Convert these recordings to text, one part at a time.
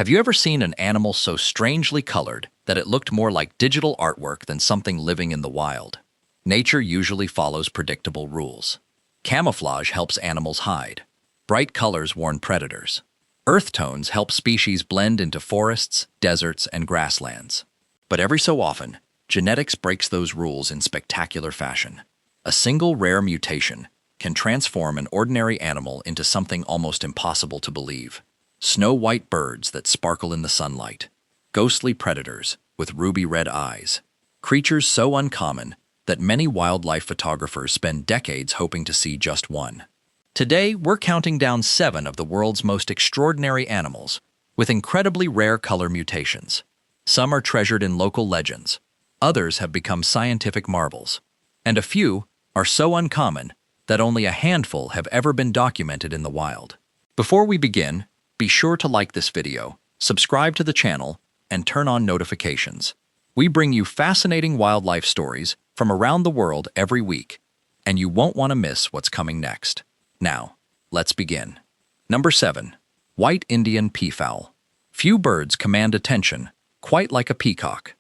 Have you ever seen an animal so strangely colored that it looked more like digital artwork than something living in the wild? Nature usually follows predictable rules. Camouflage helps animals hide. Bright colors warn predators. Earth tones help species blend into forests, deserts, and grasslands. But every so often, genetics breaks those rules in spectacular fashion. A single rare mutation can transform an ordinary animal into something almost impossible to believe. Snow-white birds that sparkle in the sunlight. Ghostly predators with ruby-red eyes. Creatures so uncommon that many wildlife photographers spend decades hoping to see just one. Today, we're counting down 7 of the world's most extraordinary animals, with incredibly rare color mutations. Some are treasured in local legends, others have become scientific marvels, and a few are so uncommon that only a handful have ever been documented in the wild. Before we begin, be sure to like this video, subscribe to the channel, and turn on notifications. We bring you fascinating wildlife stories from around the world every week, and you won't want to miss what's coming next. Now, let's begin. Number 7. White Indian peafowl. Few birds command attention, quite like a peacock.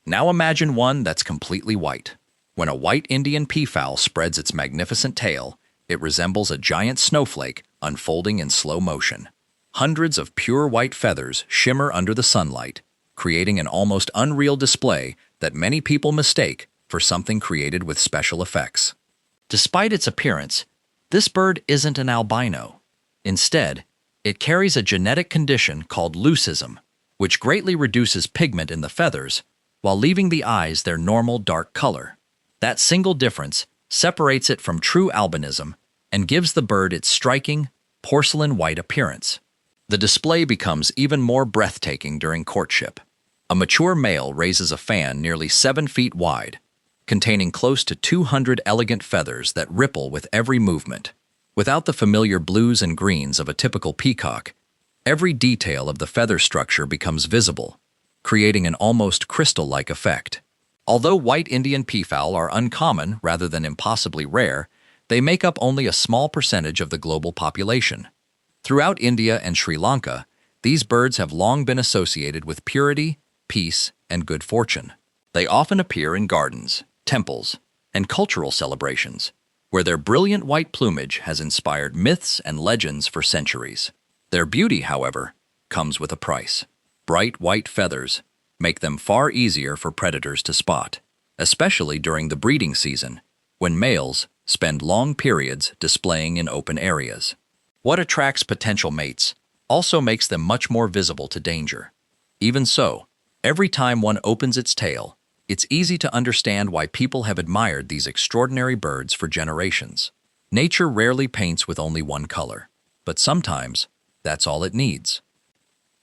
Now imagine one that's completely white. When a white Indian peafowl spreads its magnificent tail, it resembles a giant snowflake unfolding in slow motion. Hundreds of pure white feathers shimmer under the sunlight, creating an almost unreal display that many people mistake for something created with special effects. Despite its appearance, this bird isn't an albino. Instead, it carries a genetic condition called leucism, which greatly reduces pigment in the feathers while leaving the eyes their normal dark color. That single difference separates it from true albinism and gives the bird its striking, porcelain-white appearance. The display becomes even more breathtaking during courtship. A mature male raises a fan nearly 7 feet wide, containing close to 200 elegant feathers that ripple with every movement. Without the familiar blues and greens of a typical peacock, every detail of the feather structure becomes visible, creating an almost crystal-like effect. Although white Indian peafowl are uncommon rather than impossibly rare, they make up only a small percentage of the global population. Throughout India and Sri Lanka, these birds have long been associated with purity, peace, and good fortune. They often appear in gardens, temples, and cultural celebrations, where their brilliant white plumage has inspired myths and legends for centuries. Their beauty, however, comes with a price. Bright white feathers make them far easier for predators to spot, especially during the breeding season, when males spend long periods displaying in open areas. What attracts potential mates also makes them much more visible to danger. Even so, every time one opens its tail, it's easy to understand why people have admired these extraordinary birds for generations. Nature rarely paints with only one color, but sometimes that's all it needs.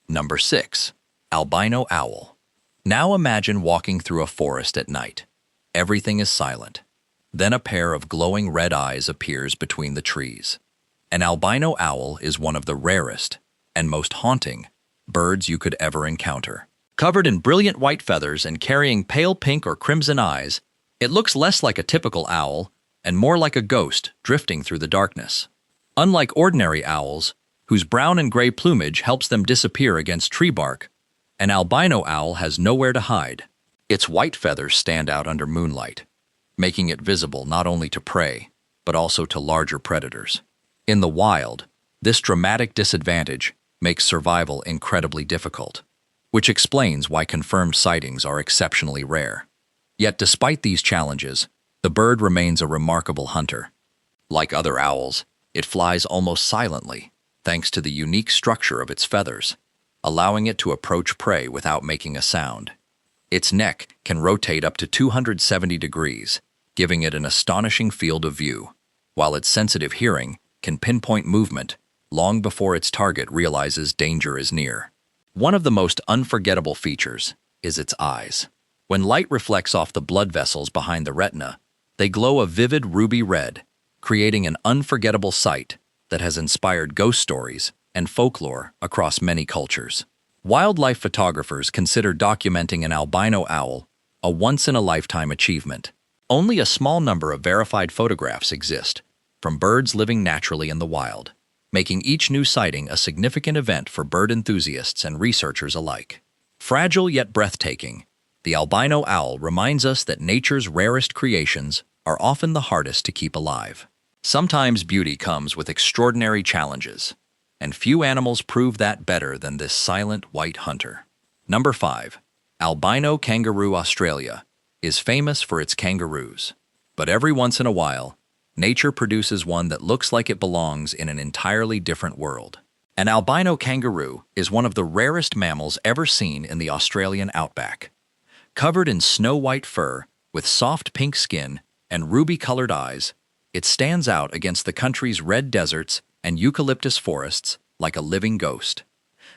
Number 6. Albino owl. Now imagine walking through a forest at night. Everything is silent. Then a pair of glowing red eyes appears between the trees. An albino owl is one of the rarest and most haunting birds you could ever encounter. Covered in brilliant white feathers and carrying pale pink or crimson eyes, it looks less like a typical owl and more like a ghost drifting through the darkness. Unlike ordinary owls, whose brown and gray plumage helps them disappear against tree bark, an albino owl has nowhere to hide. Its white feathers stand out under moonlight, making it visible not only to prey, but also to larger predators. In the wild, this dramatic disadvantage makes survival incredibly difficult, which explains why confirmed sightings are exceptionally rare. Yet despite these challenges, the bird remains a remarkable hunter. Like other owls, it flies almost silently, thanks to the unique structure of its feathers, allowing it to approach prey without making a sound. Its neck can rotate up to 270 degrees, giving it an astonishing field of view, while its sensitive hearing can pinpoint movement long before its target realizes danger is near. One of the most unforgettable features is its eyes. When light reflects off the blood vessels behind the retina, they glow a vivid ruby red, creating an unforgettable sight that has inspired ghost stories and folklore across many cultures. Wildlife photographers consider documenting an albino owl a once-in-a-lifetime achievement. Only a small number of verified photographs exist from birds living naturally in the wild, making each new sighting a significant event for bird enthusiasts and researchers alike. Fragile yet breathtaking, the albino owl reminds us that nature's rarest creations are often the hardest to keep alive. Sometimes beauty comes with extraordinary challenges, and few animals prove that better than this silent white hunter. Number 5. Albino kangaroo. Australia is famous for its kangaroos, but every once in a while, nature produces one that looks like it belongs in an entirely different world. An albino kangaroo is one of the rarest mammals ever seen in the Australian outback. Covered in snow-white fur, with soft pink skin and ruby-colored eyes, it stands out against the country's red deserts and eucalyptus forests like a living ghost.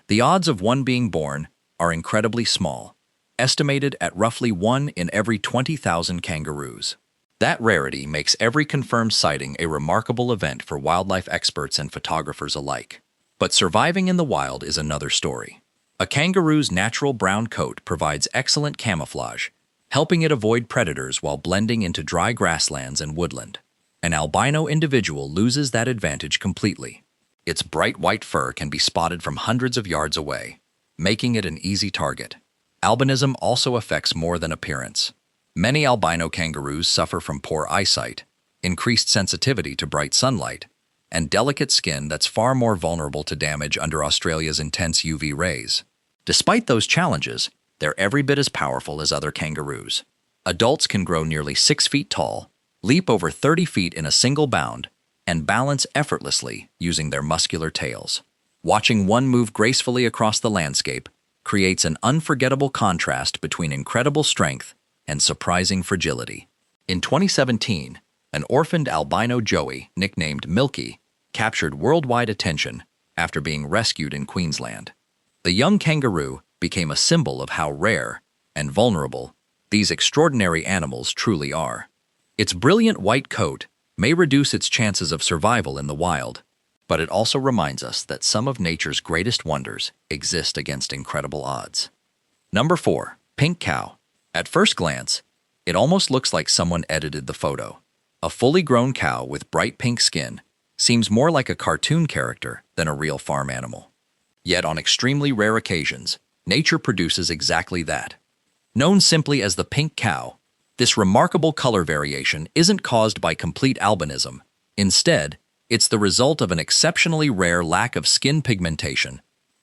The odds of one being born are incredibly small, estimated at roughly 1 in every 20,000 kangaroos. That rarity makes every confirmed sighting a remarkable event for wildlife experts and photographers alike. But surviving in the wild is another story. A kangaroo's natural brown coat provides excellent camouflage, helping it avoid predators while blending into dry grasslands and woodland. An albino individual loses that advantage completely. Its bright white fur can be spotted from hundreds of yards away, making it an easy target. Albinism also affects more than appearance. Many albino kangaroos suffer from poor eyesight, increased sensitivity to bright sunlight, and delicate skin that's far more vulnerable to damage under Australia's intense UV rays. Despite those challenges, they're every bit as powerful as other kangaroos. Adults can grow nearly 6 feet tall, leap over 30 feet in a single bound, and balance effortlessly using their muscular tails. Watching one move gracefully across the landscape creates an unforgettable contrast between incredible strength and surprising fragility. In 2017, an orphaned albino joey, nicknamed Milky, captured worldwide attention after being rescued in Queensland. The young kangaroo became a symbol of how rare and vulnerable these extraordinary animals truly are. Its brilliant white coat may reduce its chances of survival in the wild, but it also reminds us that some of nature's greatest wonders exist against incredible odds. Number 4. Pink cow. At first glance, it almost looks like someone edited the photo. A fully grown cow with bright pink skin seems more like a cartoon character than a real farm animal. Yet on extremely rare occasions, nature produces exactly that. Known simply as the pink cow, this remarkable color variation isn't caused by complete albinism. Instead, it's the result of an exceptionally rare lack of skin pigmentation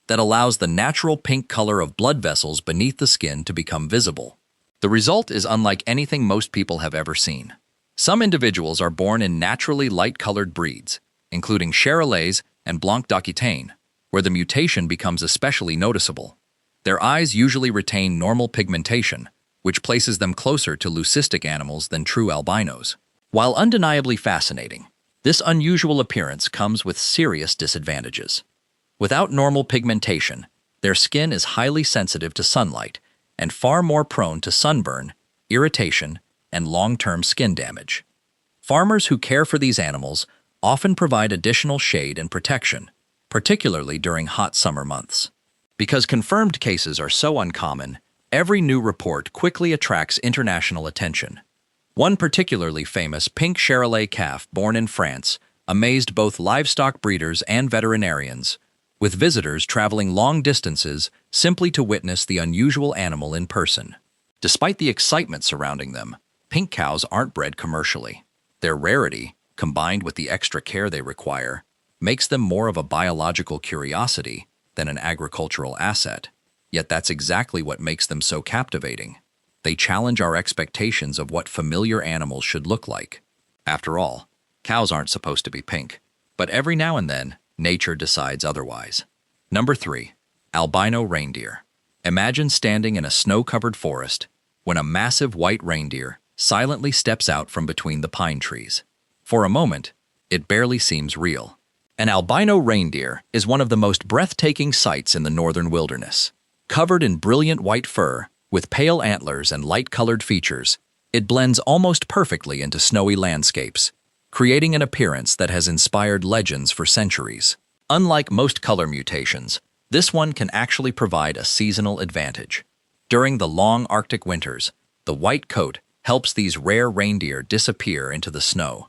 that allows the natural pink color of blood vessels beneath the skin to become visible. The result is unlike anything most people have ever seen. Some individuals are born in naturally light-colored breeds, including Charolais and Blanc d'Aquitaine, where the mutation becomes especially noticeable. Their eyes usually retain normal pigmentation, which places them closer to leucistic animals than true albinos. While undeniably fascinating, this unusual appearance comes with serious disadvantages. Without normal pigmentation, their skin is highly sensitive to sunlight and far more prone to sunburn, irritation, and long-term skin damage. Farmers who care for these animals often provide additional shade and protection, particularly during hot summer months. Because confirmed cases are so uncommon, every new report quickly attracts international attention. One particularly famous pink Charolais calf born in France amazed both livestock breeders and veterinarians, with visitors traveling long distances simply to witness the unusual animal in person. Despite the excitement surrounding them, pink cows aren't bred commercially. Their rarity, combined with the extra care they require, makes them more of a biological curiosity than an agricultural asset. Yet that's exactly what makes them so captivating. They challenge our expectations of what familiar animals should look like. After all, cows aren't supposed to be pink, but every now and then, nature decides otherwise. Number 3. Albino reindeer. Imagine standing in a snow-covered forest when a massive white reindeer silently steps out from between the pine trees. For a moment, it barely seems real. An albino reindeer is one of the most breathtaking sights in the northern wilderness. Covered in brilliant white fur, with pale antlers and light-colored features, it blends almost perfectly into snowy landscapes, creating an appearance that has inspired legends for centuries. Unlike most color mutations, this one can actually provide a seasonal advantage. During the long Arctic winters, the white coat helps these rare reindeer disappear into the snow,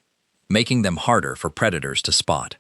making them harder for predators to spot.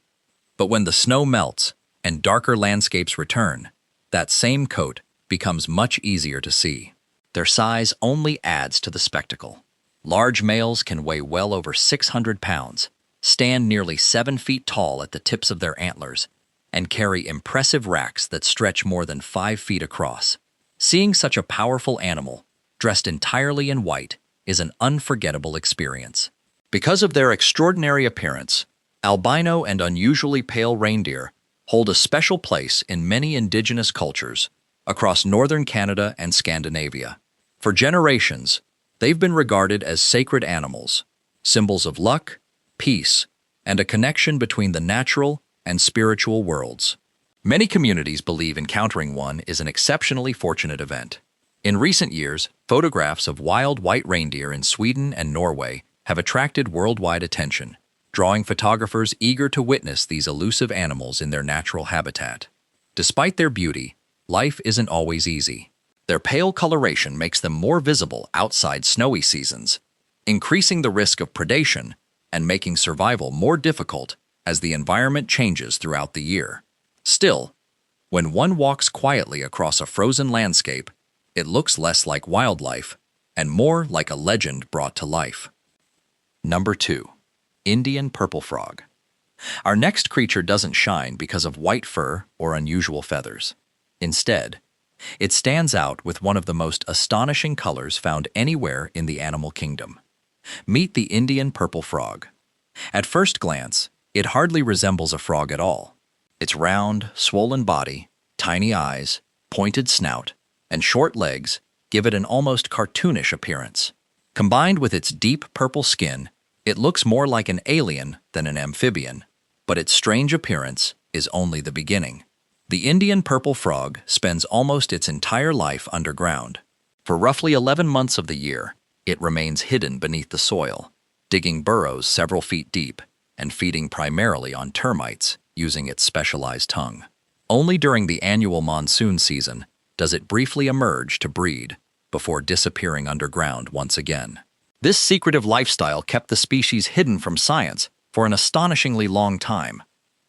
But when the snow melts and darker landscapes return, that same coat becomes much easier to see. Their size only adds to the spectacle. Large males can weigh well over 600 pounds, stand nearly 7 feet tall at the tips of their antlers, and carry impressive racks that stretch more than 5 feet across. Seeing such a powerful animal, dressed entirely in white, is an unforgettable experience. Because of their extraordinary appearance, albino and unusually pale reindeer hold a special place in many indigenous cultures across northern Canada and Scandinavia. For generations, they've been regarded as sacred animals, symbols of luck, peace, and a connection between the natural and spiritual worlds. Many communities believe encountering one is an exceptionally fortunate event. In recent years, photographs of wild white reindeer in Sweden and Norway have attracted worldwide attention, drawing photographers eager to witness these elusive animals in their natural habitat. Despite their beauty, life isn't always easy. Their pale coloration makes them more visible outside snowy seasons, increasing the risk of predation and making survival more difficult as the environment changes throughout the year. Still, when one walks quietly across a frozen landscape, it looks less like wildlife and more like a legend brought to life. Number 2. Indian purple frog. Our next creature doesn't shine because of white fur or unusual feathers. Instead, it stands out with one of the most astonishing colors found anywhere in the animal kingdom. Meet the Indian purple frog. At first glance, it hardly resembles a frog at all. Its round, swollen body, tiny eyes, pointed snout, and short legs give it an almost cartoonish appearance. Combined with its deep purple skin, it looks more like an alien than an amphibian, but its strange appearance is only the beginning. The Indian purple frog spends almost its entire life underground. For roughly 11 months of the year, it remains hidden beneath the soil, digging burrows several feet deep and feeding primarily on termites using its specialized tongue. Only during the annual monsoon season does it briefly emerge to breed before disappearing underground once again. This secretive lifestyle kept the species hidden from science for an astonishingly long time.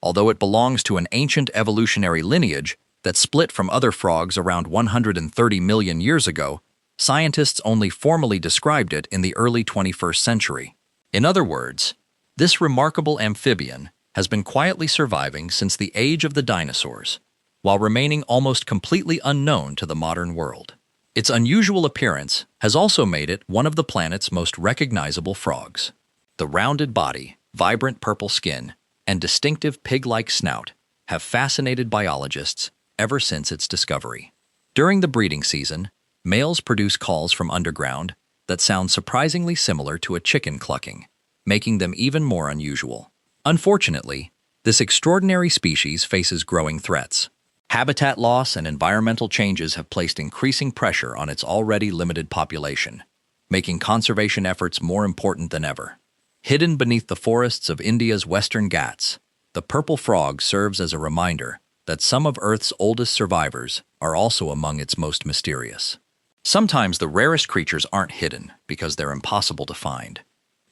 Although it belongs to an ancient evolutionary lineage that split from other frogs around 130 million years ago, scientists only formally described it in the early 21st century. In other words, this remarkable amphibian has been quietly surviving since the age of the dinosaurs, while remaining almost completely unknown to the modern world. Its unusual appearance has also made it one of the planet's most recognizable frogs. The rounded body, vibrant purple skin, and distinctive pig-like snout have fascinated biologists ever since its discovery. During the breeding season, males produce calls from underground that sound surprisingly similar to a chicken clucking, making them even more unusual. Unfortunately, this extraordinary species faces growing threats. Habitat loss and environmental changes have placed increasing pressure on its already limited population, making conservation efforts more important than ever. Hidden beneath the forests of India's Western Ghats, the purple frog serves as a reminder that some of Earth's oldest survivors are also among its most mysterious. Sometimes the rarest creatures aren't hidden because they're impossible to find.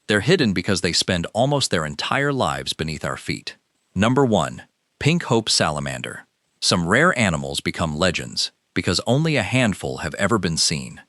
They're hidden because they spend almost their entire lives beneath our feet. Number 1. Pink hope salamander. Some rare animals become legends because only a handful have ever been seen.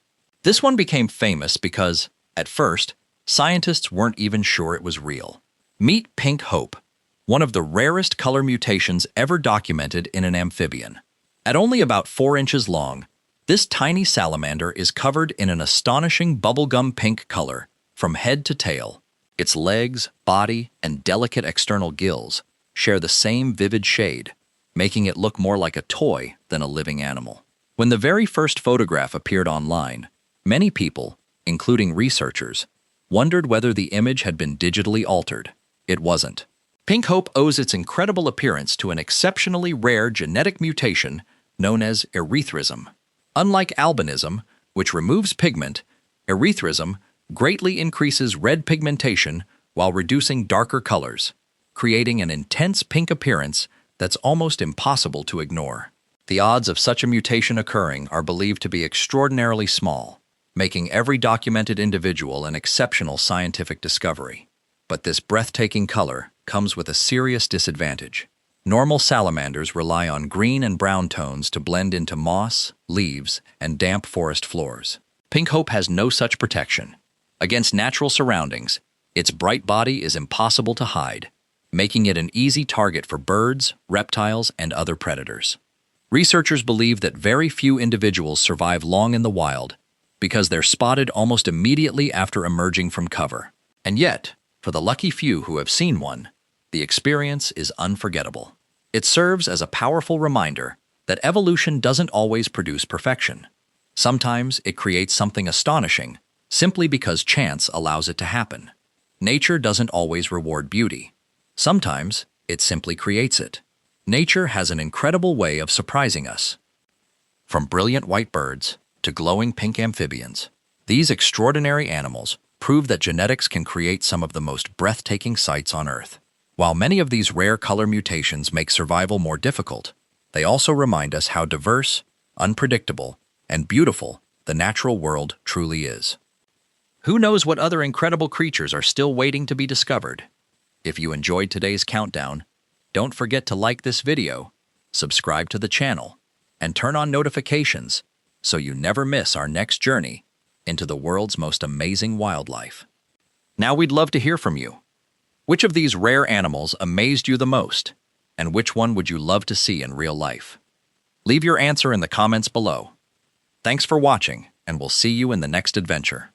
This one became famous because, at first, scientists weren't even sure it was real. Meet pink hope, one of the rarest color mutations ever documented in an amphibian. At only about 4 inches long, this tiny salamander is covered in an astonishing bubblegum pink color from head to tail. Its legs, body, and delicate external gills share the same vivid shade, making it look more like a toy than a living animal. When the very first photograph appeared online, many people, including researchers, wondered whether the image had been digitally altered. It wasn't. Pink hope owes its incredible appearance to an exceptionally rare genetic mutation known as erythrism. Unlike albinism, which removes pigment, erythrism greatly increases red pigmentation while reducing darker colors, creating an intense pink appearance that's almost impossible to ignore. The odds of such a mutation occurring are believed to be extraordinarily small, making every documented individual an exceptional scientific discovery. But this breathtaking color comes with a serious disadvantage. Normal salamanders rely on green and brown tones to blend into moss, leaves, and damp forest floors. Pink hope has no such protection. Against natural surroundings, its bright body is impossible to hide, making it an easy target for birds, reptiles, and other predators. Researchers believe that very few individuals survive long in the wild because they're spotted almost immediately after emerging from cover. And yet, for the lucky few who have seen one, the experience is unforgettable. It serves as a powerful reminder that evolution doesn't always produce perfection. Sometimes it creates something astonishing simply because chance allows it to happen. Nature doesn't always reward beauty. Sometimes it simply creates it. Nature has an incredible way of surprising us. From brilliant white birds to glowing pink amphibians, these extraordinary animals prove that genetics can create some of the most breathtaking sights on Earth. While many of these rare color mutations make survival more difficult, they also remind us how diverse, unpredictable, and beautiful the natural world truly is. Who knows what other incredible creatures are still waiting to be discovered? If you enjoyed today's countdown, don't forget to like this video, subscribe to the channel, and turn on notifications so you never miss our next journey into the world's most amazing wildlife. Now we'd love to hear from you. Which of these rare animals amazed you the most, and which one would you love to see in real life? Leave your answer in the comments below. Thanks for watching, and we'll see you in the next adventure.